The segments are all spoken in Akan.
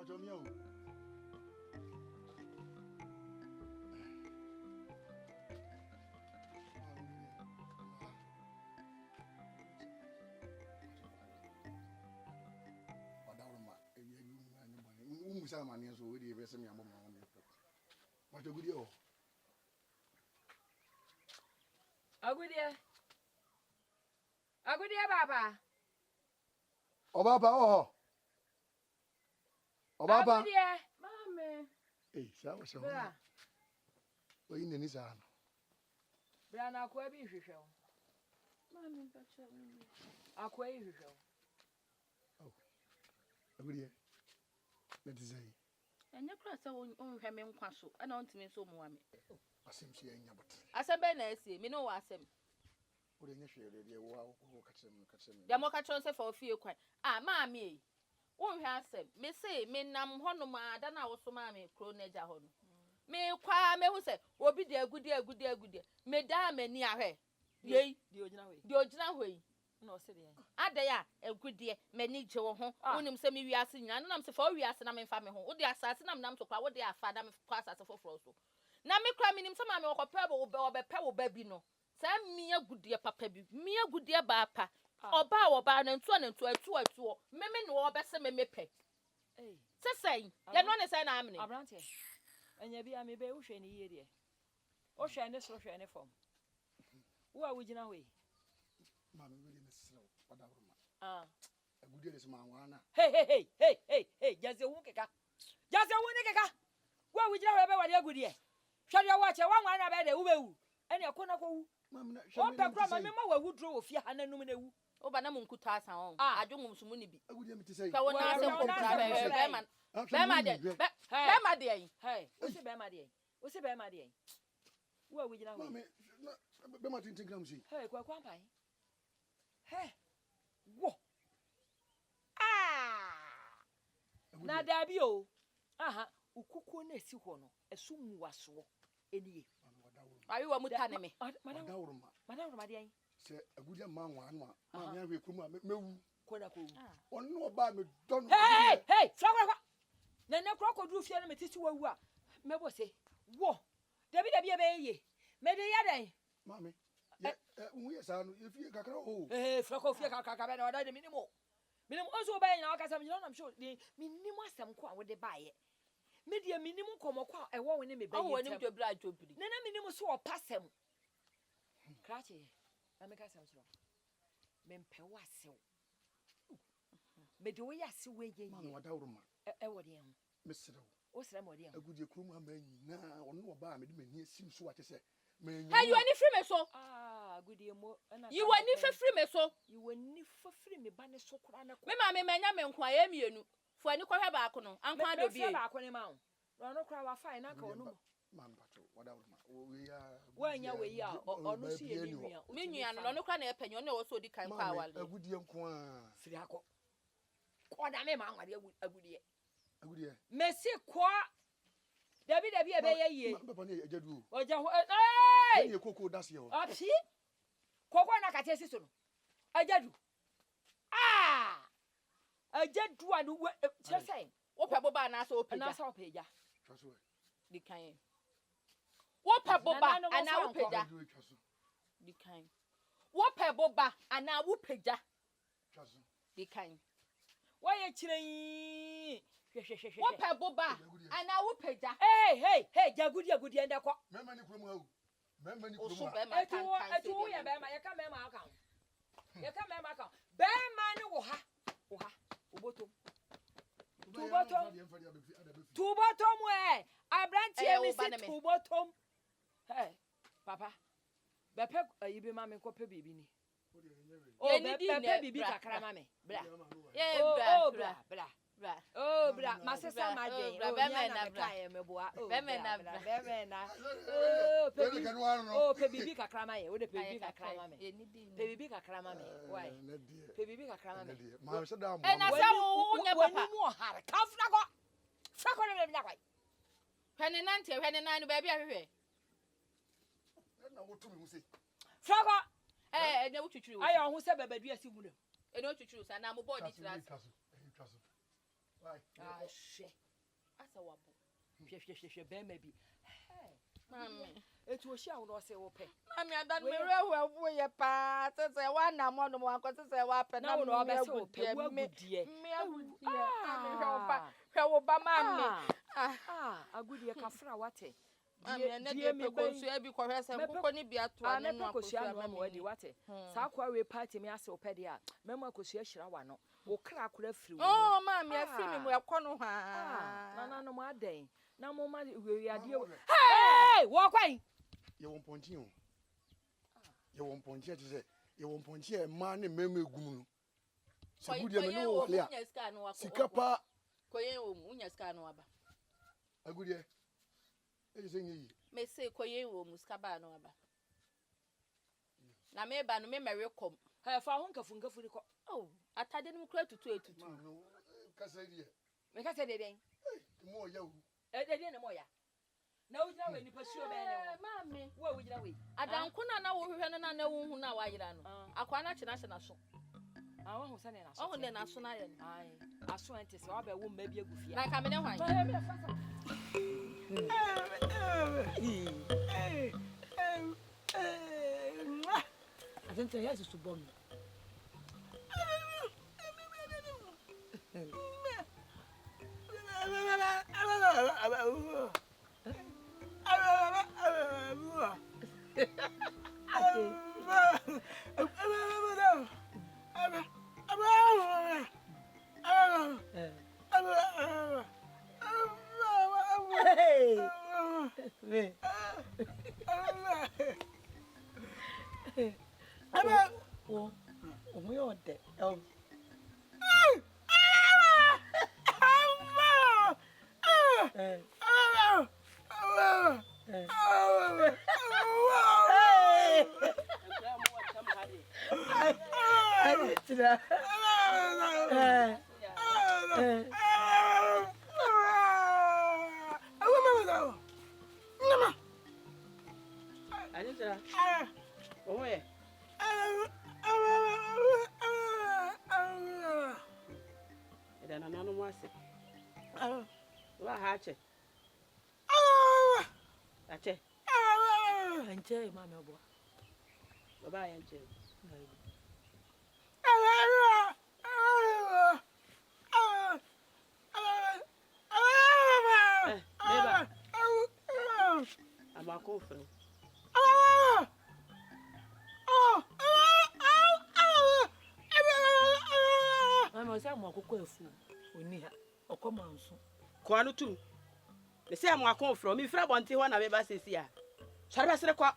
Patomio. Musamani so we dey person me amom na me. What a good yo. AGUDE3. AGUDE3 baba. Obaba oh. Obaba. AGUDE3. Mama. Eh, sawa sawa. Bra. We ine ni sana. Bra na akwa bi hwehwe wo. Mama mpacha wo. Akwa yi hwehwe wo. Oh. AGUDE3. Let us say. Anya kura se onhwe me nkwa so ana ontime so mo wa me. Asem si enya but. Asem be na esi me no wa asem. Wo de nya hwere de wo ka kyerem. Ya mo ka kyerem se fa ofie kwan. Ah maami e. Wonhwe asem. Me se me nam hono ma ada na wo so maami kro na ja hono. Me kwa me hu se obi de agude. Me da mani ahwe. Yei Di ogina we. di ogina hoi. Na o se de. Adaya agude mani je wo ho. Wonim se me wiase nyina nam se fa wiase na me fa me ho. Wo de asase nam to kwa wo de afa da me kwa asase foforo so. Na me kra minim se ma me okopa obepe wo ba bi no. Sa mi agude papa bi. Mi agude ba pa. Oba na ntu atu. Meme no obese me mepe. Eh. Sesai. Ya no ne sai na amne. Abrante. Anya bi ame be wo hwe ne yie de. O hwe ne so hwe ne fom. Wo a wo gina we. Ma me really nesro padawruma. AGUDE3 se ma wana. Hey, jaze wu keka. Jaze wu ne keka. Wo a wo gina we be wade AGUDE3. Hwade wa che wa wana be de wo be wu. Ene akona ko wu. Ma me na o pe kra ma me ma wa wu dro wo fie hananum na wu. O ba na mun kuta asan on. Adwum sumu ni bi. AGUDE3 me ti say. Ka wona asem kontra be man. Be ma de yin. Hey, o se be ma de yin. Wo a wo gina we. Ma me be ma tintin gram si. Hey, kwa pai. Hey. Wo. Na dabi o. Aha, ukuko na esi ho no. Esu muwaso eniye. Ayi wa mutane me. Madawruma de yin. Se AGUDE3 ma wan no a ma nya hwe Nkrumah mewu. Kona ko wu. Onno oba me don. Hey, fwa. Na kroko duru fie na metiti wawu a. Mebo se. Wo. Dabi e be ye. Me de ya dan. Mami. Unhu ye sa no e fie kakra o. Frako fie kakra be na oda de minimo. Minimo ozo ba yin na akasa me no sure de minimo asem ko a wo de baaye. Me de minimo komoko a ewo we ne me ba ye. O woni dobra adwobiri. Na minimo so opasem. Krache. Na me ka sam so. Me mpe wase wo. Me de wo ya se we ye. Mami wadawruma. Wo de hu. Mesrew. O sere mo de hu. AGUDE3 Nkrumah ma nyina onno oba me de mani asim so ate se. Hey, you ani free me so. AGUDE3 mo. You ani free me so. You ani free me ba ne so kura na ko. Me ma me manya me nkwa ye mienu. Fu ani kwa hwe ba ko no. Ankwa do bi. Me ba ko ne ma wo. No kura wa fine na ka onu. Man pato wadawruma. We ya. Wa nya we ya onu si ye ni nua. Me nua no kura na epanyo na wo so di kan kwa awale. AGUDE3 nko a. Firi akọ. Ko da me ma nwade AGUDE3. AGUDE3. Mesi kwa Dabi e be ye ye. Papa ne ajadu. Oja ho Ye koko das ye ho. Api. Koko na kate si so no. Ajadu. Ajadu anu che say. Wo pe boba na so opeja. Na so opeja. Twaso e. Di kan. Wo pe boba ana wo peja. Di kan. Wo pe boba ana wo peja. Twaso. Di kan. Wa ye kiren. Wo pe boba ana wo peja. Hey, AGUDE3 ndakọ. Mema ni Nkrumah o. Mema ni Oso Nkrumah. be ma kan kan. Etu ye be ma ye ka me ma aka. Ye ka me ma aka. Be ma ni wo ha. Obotom. Tubotom we. Abrantie mi si tubotom. Hey, papa. Be pe ayibe ma me ko pe bibi ni. O be pe bibi kakra ma me. Bra. Bra. Oh, bra, my sister Madge. Oh, Bemena, Meboa. Oh, Bemena. Oh, Pebibi Kakrama. What the Pebibi Kakrama? Pebibi Kakrama. Why? Pebibi Kakrama. My sadam. And I saw one more hard. Kafrago. Fraco of Nakai. Penantia, Penanine, baby, everywhere. Frago. Eh, no to choose. I almost said, baby, yes, you would. I know to choose, and I'm a body. Shit. Asa wabo. Hwe be maybe. Mami. Etu o hia wo no se wo pe. Mami adan me rehu ye pa. Tese wa na mo no mo anko tese wa pe na no be se wo pe wo agudie. Me agudie. Hwe wo ba mami. Agudie kafra wate. Mami na de pe ko so e bi ko hwese kokko ni bi ato anu no akosua no wadi wate. Sa kwa we party me ase wo pe de a. Memo akosua hira wa no. Wo kra akora firi wo. Oh mami afiri mi mo ekọ no ha. Na no mo aden. Na mo ma we ade. Hey, wo kwan. Ye won ponchi o. Ye won ponchi e se. Ye won ponchi e ma ne meme egum no. Se gudie me no wale a. Sika pa. Koyen wo mu nya ska no aba. Agudie. E se nyi. Me se koyen wo mu ska ba no aba. Na me ba no me merekom. Ha fa ho nkafu ri ko. Oh, atade no kura tutu etutu. Kasa die. Me kasa de den. Mo ya wu. De den mo ya. Na wo jira we nipa suo be ne wo. Mami. Wo jira we. Adanko na wo hwehwe no na wo hu na wa yira no. Akwa na chena chena so. Wo hu se ne na so. Oh ne na so na ye no. Ai. Aso ante se wa ba wo mma bi agufia. Na ka me ne hwan. I think yes is to bomb. Anje mama bo. Baba anje. I'm a coffin. I'm saying, I'm a cocoa fool. We need a common soon. Quano too. The same one come from me, Frab until one of the buses here. Shall I say a quack?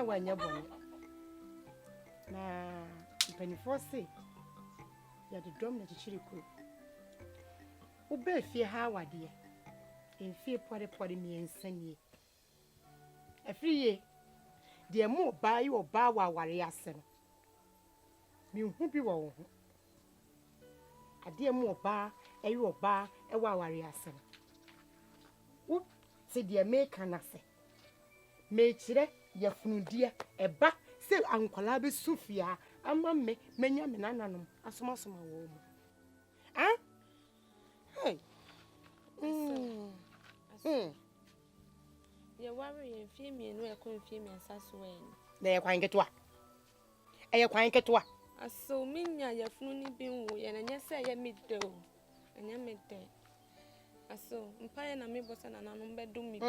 When you're born, now, 24 say, you're the drum that you should cook. Obey fear how I dear, in fear potty me and send ye. A free year, dear more buy you or bow while warrior son. You won't be wrong. A dear more bar, a you or bar, a warrior son. Whoop, said dear make an assay. Make sure. Ya funudia eba se ankwala be sufia ama me menya me nananom asoma soma wo mu hey ye worry and fear me and we are going to fear me and Sassway. They are quite get what? I are quite get what? I saw me, your funny being, and yes, I am mid dough, and I made day. I saw Empire and me was an unknown bedroom me.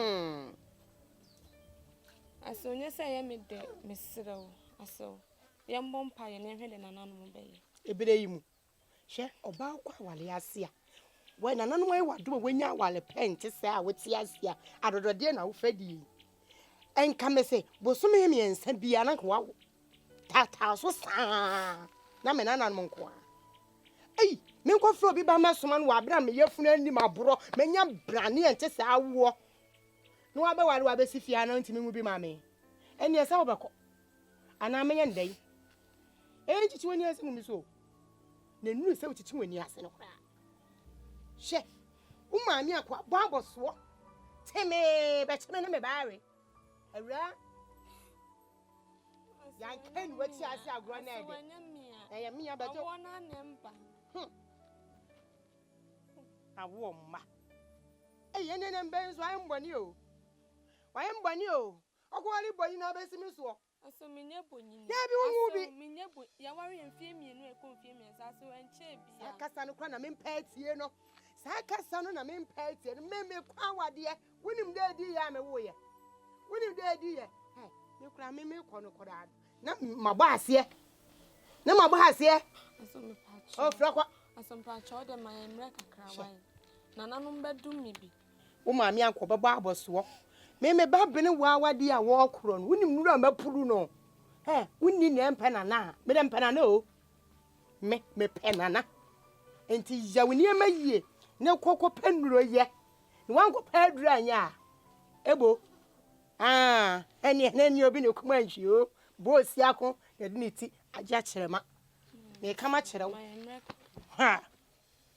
I saw yes, I am mid day, Miss Siddle. I saw young bumpire and head and an animal bay. A bit share about while I see. When an animal do when you while a pen to say I would see us here out of the dinner fed you. And come and say, was some and send be an uncle. That house was Naman animal. Hey, me go for be by my son, who are me your friend in my bro, many brandy and just our war. No other one will be if you are not to me will be mammy. And yes, I'll be. And I'm a day. 20 years in so. The new 72 years in a crack. Chef, Umani, a quite barber swap. Timmy, but me Barry. A rare. I can't wait to see our granddad. I am me about one number. A woman. Hey, and then Ben's why I'm one you. Why am one you? A quality boy in our best in this war. I saw me never me Yawari and Femi and we confirm as I saw and chip. Cassandra, I'm in pets, you know. Sakasan, I'm in pets, and maybe Quawa dear. When him there, dear, I'm a warrior. When him there, dear. Hey, you cry me, corner. Not my boss here. No, my boss here. Oh, Flock, I some patch order my America cry. Nana no bedroom, maybe. Oh, my uncle, Baba swap. Maybe Babin and Wawa dear walk run. When you remember Puruno. Hey, we need them penana. Madame Penano. Me penana. And tis ya when you may ye. No cocoa pendro yet. No one go pedra ya. Ebo. Ah, and then you've been a command you. Boys, Yako, the dignity, a judge. May come at you. Ha.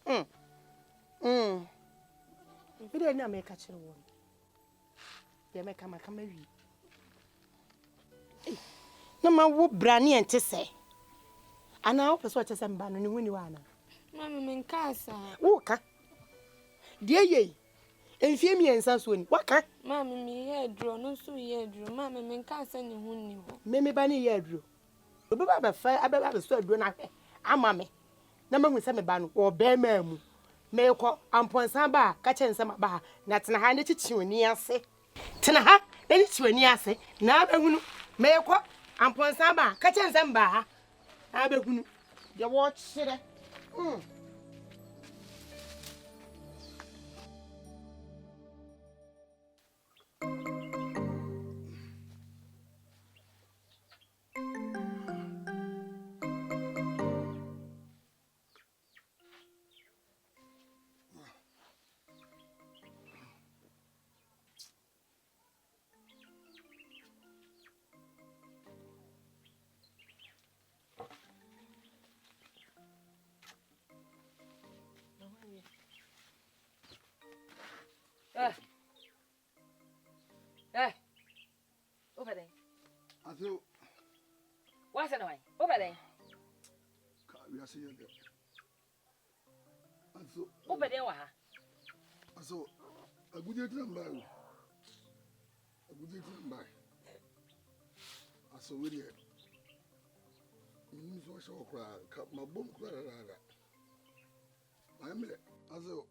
We did not make a chill one. They may come a marry. No man would brandy and to say. And now, persuade us and ban and win you, Anna. Mamma in casa. Walker. Dear ye. And fear me and Sasswin. What can Mamma me hair draw? No, so ye drew. Mamma in casa and who knew. Mammy Bunny ye drew. But fire, I bet I saw doing nothing. I'm mammy. Number with some ban or bear mem. May call Ampon Samba, catching some bar, not in a hand to you near say. Tanaha, then it's when you say, now may call Ampon Samba, catching some bar. I bet you watch it. Over there. I thought, what's annoying? Over there. We are seeing it. I thought, over there. I saw a good number. A good number. I saw with it. So cry, cut my bum cry. I am it. I saw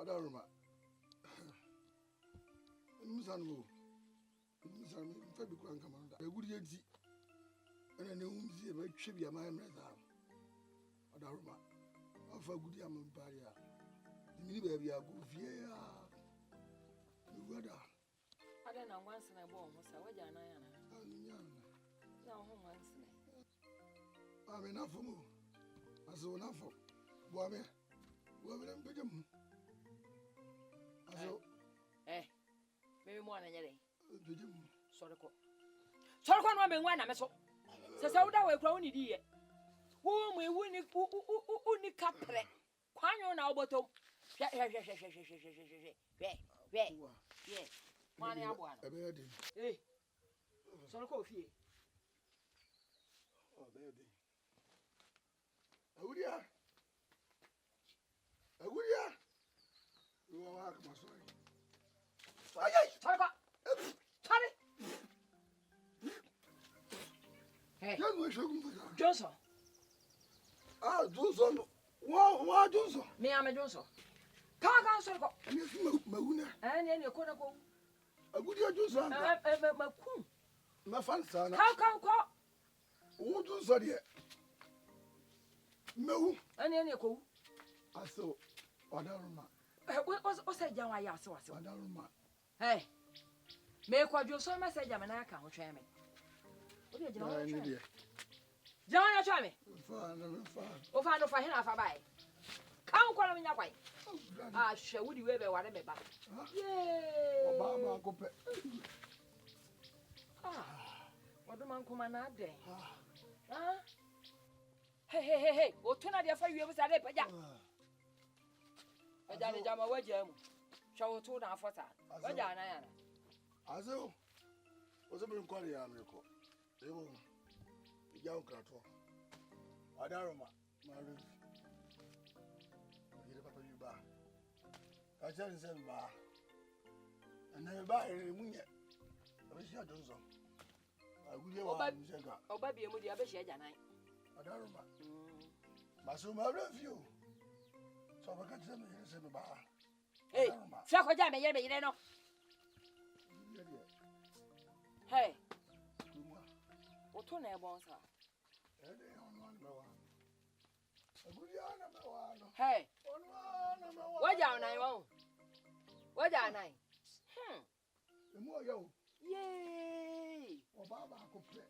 Adomah. Musango. Musango, Fabi Kwan Commander. A good yeti. And I know see a trivia, my mother. Adomah. Of a good young barrier. The baby are good. Yeah. I don't know once in a bomb. So what are you? No, once. I'm enough for more. I saw enough for Boame. Boame and Bentum. I saw, maybe more than a day. Sorry, one woman, I'm so. So, that we're growing here. Whom we win it, only couple. Quano now, bottom. Yes, one hour. Eh, so coffee. Oh, there. Audia. You are my sorry. Johnson. Ah, Johnson. What Johnson? Me am Johnson. Kaka so ko. Ani mauna. Ani ko na ko. Agudi Johnson. Maku. Ma fan sana. Kaka ko. Wo Johnson de. Mewu. Ani ko. Aso. Odaruma. O say janwa ya so. Odaruma. Hey. Me ko Johnson message am na aka ho twen me. O de jina ho twen. Jana ya twen me. O fa no fa hina fa bai. Kan ko na me nya kwai. Ah, she would we be ware me ba. Yay! Obama ko pe. Odoman kuma na den. Hey. O tuna dia fa wiye busa de paja. Paja le jama waje mu. Shawo to na afota. Waja na ya na. Azo. O so be nkwari ya America. Ebo. Ija o krato. Adaroma. Maru. Yire papa yu ba. Kacha nse ba. Ana ba ere munye. Abeshia Johnson. Aguye wa msega. Oba bi emu di abeshia janan. Adaroma. Maso ma review. So ba kacha me yire se ba. Hey, fa ko ja me yire no. Hey. O to na e bon sa. Hey. Waja na yo. Waja na. Emo yo. Yay. Obaba ko pe.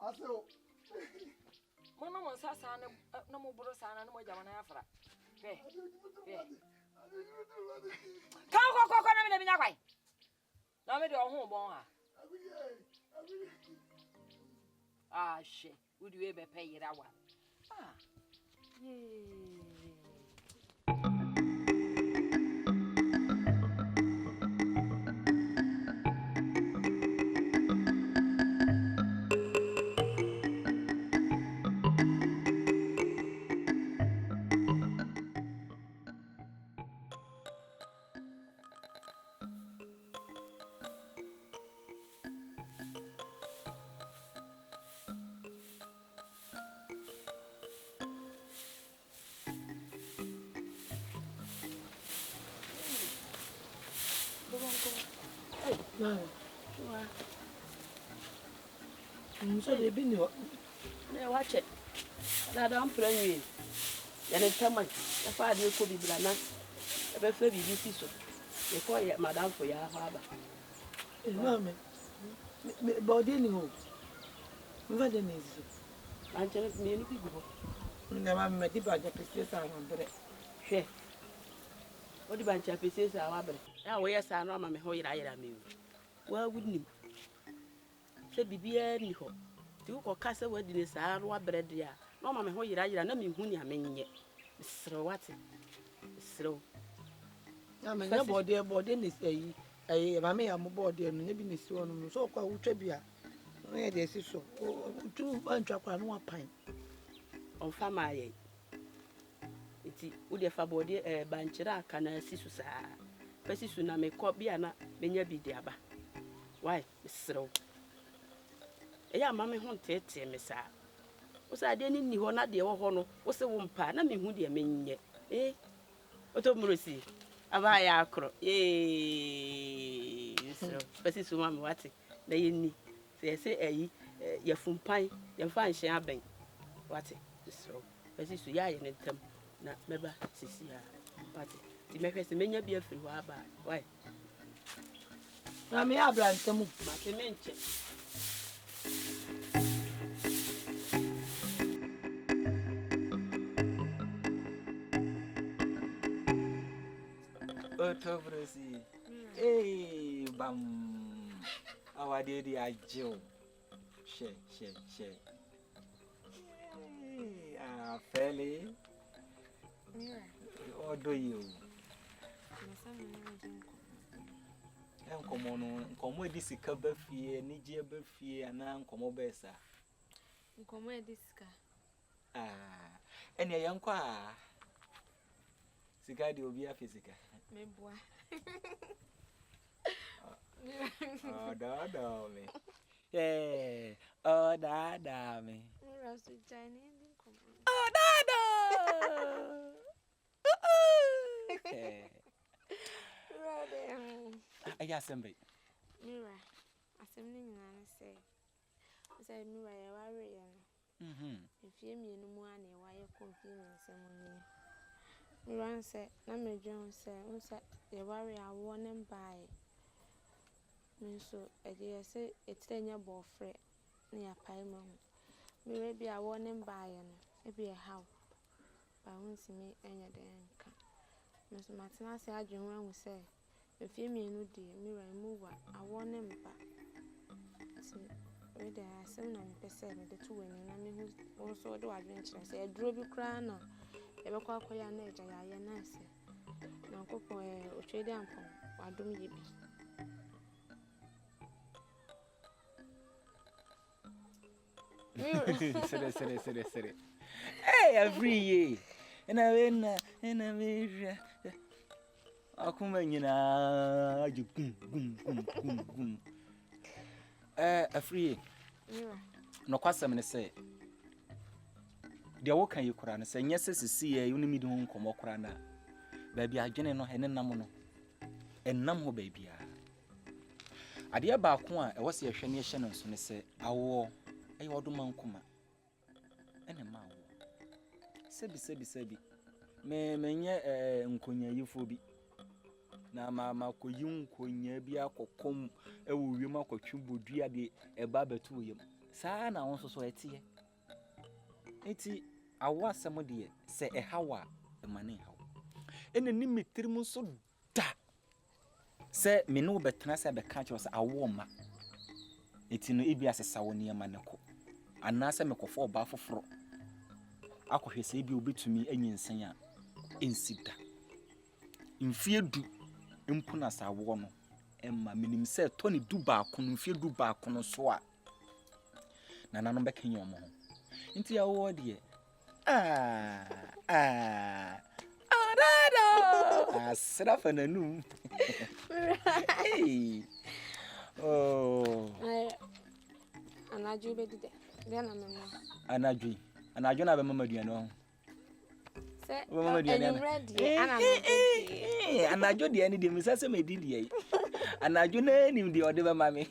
Aso. Mama mo sa na mo buro sa na mo jama na afra. Hey. Ko na me nya kwai. Na me de ohun bon ha. Ah, shit. Would you ever pay it out? Ah, yay. So they been you. Watch it. Now don't pray you. Then tell me, if I do could be blana, if I feel you so. Before you, madam, for your father. Mamma, body any home. What is it? I'm telling me, people. Never met the bad Patricia and bread. Share. What the bunch of pieces are about? Now, where's our normal whole year? I mean, well, wouldn't you? Say, be any hope. You go castle weddings are what bread ya. No, mamma, whole year, I know me who you mean yet. Serwaa. Slow. I mean, nobody is a mammy, I'm aboard and maybe Miss One, so called Trebia. Where they say so. 2 bunch of 1 pint. On Famaye. Iti ude fabodi banchira kana sisusa. Pesi suna me ko bia na menya bi diaba. Why? Sro. Eya mama ho tete me sa. Wo sa de ni ho na de wo ho no, wo se wo mpa na me hu de menye. Otomurosi. Aba ya akro. Sro. Pesi suma me wate. Na yenni. Se eyi ya fumpan, ya fa nhye aben. Wate. Sro. Pesi su ya ye ne ntam. Na meba sisi ya party ti mehwese menya bia firi ho aba why na me abrantamu ma ke menche Otobresi bam awade di ajo she feli odo you nkomo edi sika ba fie ni je ba fie ana nkomo besa nkomo edi sika ene yanko a sika di obi afisika meboa da me Eh, oh, dada me. Mira su Chinese nkomo. Oh, dada. Eh. Aya sembe. Mira, asem ni nyina ne say. Say Mira ya ware ya no. Efie mienu mu ana e waye konfie me nsem ni. Mira nse na medwon se nse ya ware awo ne mbae. Minso eje se etenya bofre na ya pai ma hu. Mira bi awo ne mbae no e bi e haw. Ba hunsimi enya den ka. Minso matena se adwen hu se efie mienu di Mira mu wa awo ne mba. Wede asem na me pese me de to wani na me hu so de wadwen kire se eduro bi kra na e be kwa akoya na eja ya ye na ase na kopo otwe de ampon wadom ye bi Sere. Hey, every year. Na we akuma nyina aju gum. Afri no kwasem ne se de wo kan yikura ne se nyese sisi ye unimi de ho nkomo kura na ba bia adwene no ene nam no enam ho ba bia ade ba ko a e wo se yehwe ne yehye no so ne se awo ayi odoma nkoma ene ma awo sebi menye nkonya yifo bi na ma koyi nkonya bi akokom ewo wiem akotwe bodua de eba batu yem saa na won so etie eti awo asem de se ehawa emane hawo ene ni metirim so da se me no betena se be ka che se awo ma eti no ebi asesa wo ne ma ne ko anase me kofo ba foforo akohwe se ebi obetumi anyinsen a ensida mfie du empuna sawo no emma minim se toni du ba ko no mfie du ba ko no so a nana no bekenya omo ho nti ya wo de asra fananum oh anaju be dide de na mama anaju na be mama duano se I'm ready ana anaju de ani de misase medidi anaju na nim de ode be mame